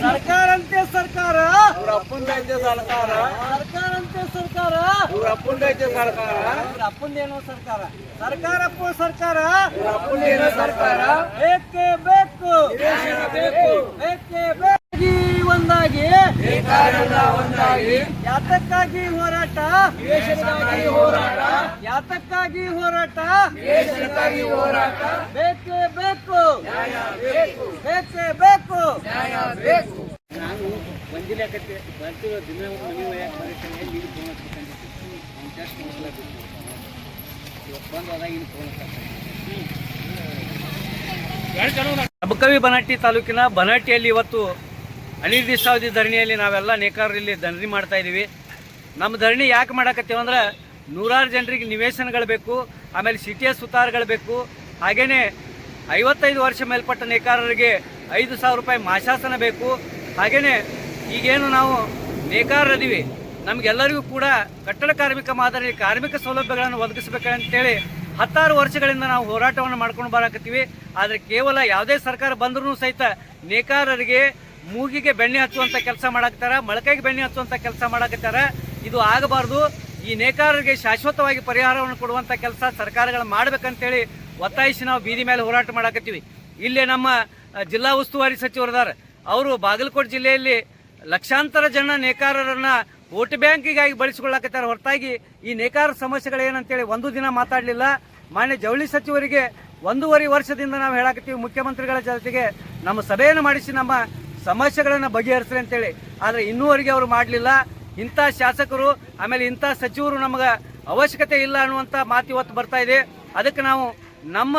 ಸರ್ಕಾರಂತೆ ಸರ್ಕಾರ ಇವ್ರ ಅಪ್ಪಂದೈತೆ ಸರ್ಕಾರ ಸರ್ಕಾರಂತೆ ಸರ್ಕಾರ ಇವ್ರ ಅಪ್ಪಂದೈತೆ ಸರ್ಕಾರ ಅಪ್ಪಂದೇನೋ ಸರ್ಕಾರ ಸರ್ಕಾರಪ್ಪ ಸರ್ಕಾರ ಇವ್ರ ಅಪ್ಪಂದೇನೋ ಸರ್ಕಾರ ಬೇಕೇ ಬೇಕು ನಿವೇಶನ ಬೇಕು ಬೇಕೇ ಬೇಕಾಗಿ ಒಂದಾಗಿ ಬೇಕಾರೆಲ್ಲ ಒಂದಾಗಿ ಯಾತಕ್ಕಾಗಿ ಹೋರಾಟ ನಿವೇಶನಕ್ಕಾಗಿ ಹೋರಾಟ ಯಾತಕ್ಕಾಗಿ ಹೋರಾಟ ನಿವೇಶನಕ್ಕಾಗಿ ಹೋರಾಟ ಬೇಕೇ ಬೇಕು ನ್ಯಾಯ ಬೇಕು ಬೇಕೇ ಬೇಕು ನ್ಯಾಯ ಬೇಕು. ನಾನು ಬಂದಿಲ್ಲಕತ್ತೆ ಬರ್ತಿರೋ ದಿನ ಮನೆ ಒಯ್ಯಕ್ಕೆ ಬರೀತಾನೆ ನೀರು ಫೋನ್ ಹಚ್ಕೊಂಡಿದ್ದೀನಿ ಅವ್ನು ಟೆಸ್ಟ್ ಮಾಡಿಸ್ಲಾಕಿತ್ತು ಇವತ್ತು ಬಂದು ಅದಾಗ ಇನ್ನು ಫೋನ್ ಅಬಕವಿ ಬನಹಟ್ಟಿ ತಾಲೂಕಿನ ಬನಹಟ್ಟಿಯಲ್ಲಿ ಇವತ್ತು ಅನಿರ್ದಿಷ್ಟಾವಧಿ ಧರಣಿಯಲ್ಲಿ ನಾವೆಲ್ಲ ನೇಕಾರರಲ್ಲಿ ಧರಣಿ ಮಾಡ್ತಾ ಇದ್ದೀವಿ. ನಮ್ಮ ಧರಣಿ ಯಾಕೆ ಮಾಡಕತ್ತೀವಿ ಅಂದ್ರೆ ನೂರಾರು ಜನರಿಗೆ ನಿವೇಶನಗಳು ಬೇಕು, ಆಮೇಲೆ ಸಿಟಿಯ ಸುತಾರಗಳು ಬೇಕು, ಹಾಗೆಯೇ 55 ವರ್ಷ ಮೇಲ್ಪಟ್ಟ ನೇಕಾರರಿಗೆ 5,000 ರೂಪಾಯಿ ಮಾಶಾಸನ ಬೇಕು. ಹಾಗೆಯೇ ಈಗೇನು ನಾವು ನೇಕಾರರಿದ್ದೀವಿ ನಮಗೆಲ್ಲರಿಗೂ ಕೂಡ ಕಟ್ಟಡ ಕಾರ್ಮಿಕ ಮಾದರಿ ಕಾರ್ಮಿಕ ಸೌಲಭ್ಯಗಳನ್ನು ಒದಗಿಸಬೇಕಂತೇಳಿ 16 ವರ್ಷಗಳಿಂದ ನಾವು ಹೋರಾಟವನ್ನು ಮಾಡ್ಕೊಂಡು ಬರಾಕತ್ತೀವಿ. ಆದರೆ ಕೇವಲ ಯಾವುದೇ ಸರ್ಕಾರ ಬಂದರೂ ಸಹಿತ ನೇಕಾರರಿಗೆ ಮೂಗಿಗೆ ಬೆಣ್ಣೆ ಹಚ್ಚುವಂಥ ಕೆಲಸ ಮಾಡಾಕ್ತಾರ, ಮೊಳಕೈಗೆ ಬೆಣ್ಣೆ ಹಚ್ಚುವಂಥ ಕೆಲಸ ಮಾಡಾಕತ್ತಾರ. ಇದು ಆಗಬಾರ್ದು. ಈ ನೇಕಾರರಿಗೆ ಶಾಶ್ವತವಾಗಿ ಪರಿಹಾರವನ್ನು ಕೊಡುವಂಥ ಕೆಲಸ ಸರ್ಕಾರಗಳು ಮಾಡಬೇಕಂತೇಳಿ ಒತ್ತಾಯಿಸಿ ನಾವು ಬೀದಿ ಮೇಲೆ ಹೋರಾಟ ಮಾಡಾಕತ್ತೀವಿ. ಇಲ್ಲೇ ನಮ್ಮ ಜಿಲ್ಲಾ ಉಸ್ತುವಾರಿ ಸಚಿವರದಾರ, ಅವರು ಬಾಗಲಕೋಟೆ ಜಿಲ್ಲೆಯಲ್ಲಿ ಲಕ್ಷಾಂತರ ಜನ ನೇಕಾರರನ್ನ ವೋಟ್ ಬ್ಯಾಂಕಿಗಾಗಿ ಬಳಸಿಕೊಳ್ಳಾಕತ್ತಾರ. ಹೊರತಾಗಿ ಈ ನೇಕಾರ ಸಮಸ್ಯೆಗಳೇನಂತೇಳಿ ಒಂದು ದಿನ ಮಾತಾಡಲಿಲ್ಲ. ಮಾನ್ಯ ಜವಳಿ ಸಚಿವರಿಗೆ 1.5 ವರ್ಷದಿಂದ ನಾವು ಹೇಳಾಕತ್ತೀವಿ, ಮುಖ್ಯಮಂತ್ರಿಗಳ ಜೊತೆಗೆ ನಮ್ಮ ಸಭೆಯನ್ನು ಮಾಡಿಸಿ ನಮ್ಮ ಸಮಸ್ಯೆಗಳನ್ನು ಬಗೆಹರಿಸ್ರಿ ಅಂತೇಳಿ. ಆದರೆ ಇನ್ನೂವರೆಗೆ ಅವರು ಮಾಡಲಿಲ್ಲ. ಇಂಥ ಶಾಸಕರು ಆಮೇಲೆ ಇಂಥ ಸಚಿವರು ನಮಗೆ ಅವಶ್ಯಕತೆ ಇಲ್ಲ ಅನ್ನುವಂಥ ಮಾತು ಇವತ್ತು ಬರ್ತಾ ಇದೆ. ಅದಕ್ಕೆ ನಾವು ನಮ್ಮ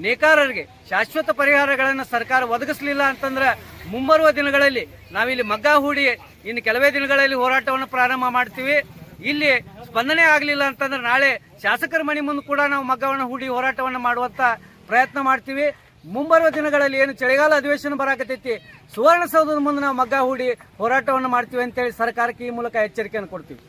ನೇಕಾರರಿಗೆ ಶಾಶ್ವತ ಪರಿಹಾರಗಳನ್ನು ಸರ್ಕಾರ ಒದಗಿಸಲಿಲ್ಲ ಅಂತಂದ್ರೆ ಮುಂಬರುವ ದಿನಗಳಲ್ಲಿ ನಾವಿಲ್ಲಿ ಮಗ್ಗ ಹೂಡಿ ಇನ್ನು ಕೆಲವೇ ದಿನಗಳಲ್ಲಿ ಹೋರಾಟವನ್ನು ಪ್ರಾರಂಭ ಮಾಡ್ತೀವಿ. ಇಲ್ಲಿ ಸ್ಪಂದನೆ ಆಗಲಿಲ್ಲ ಅಂತಂದ್ರೆ ನಾಳೆ ಶಾಸಕರ ಮನೆ ಮುಂದೆ ಕೂಡ ನಾವು ಮಗ್ಗವನ್ನು ಹೂಡಿ ಹೋರಾಟವನ್ನು ಮಾಡುವಂಥ ಪ್ರಯತ್ನ ಮಾಡ್ತೀವಿ. ಮುಂಬರುವ ದಿನಗಳಲ್ಲಿ ಏನು ಚಳಿಗಾಲ ಅಧಿವೇಶನ ಬರಾಕತ್ತೈತಿ, ಸುವರ್ಣಸೌಧದ ಮುಂದೆ ನಾವು ಮಗ್ಗ ಹೂಡಿ ಹೋರಾಟವನ್ನು ಮಾಡ್ತೀವಿ ಅಂತೇಳಿ ಸರ್ಕಾರಕ್ಕೆ ಈ ಮೂಲಕ ಎಚ್ಚರಿಕೆಯನ್ನು ಕೊಡ್ತೀವಿ.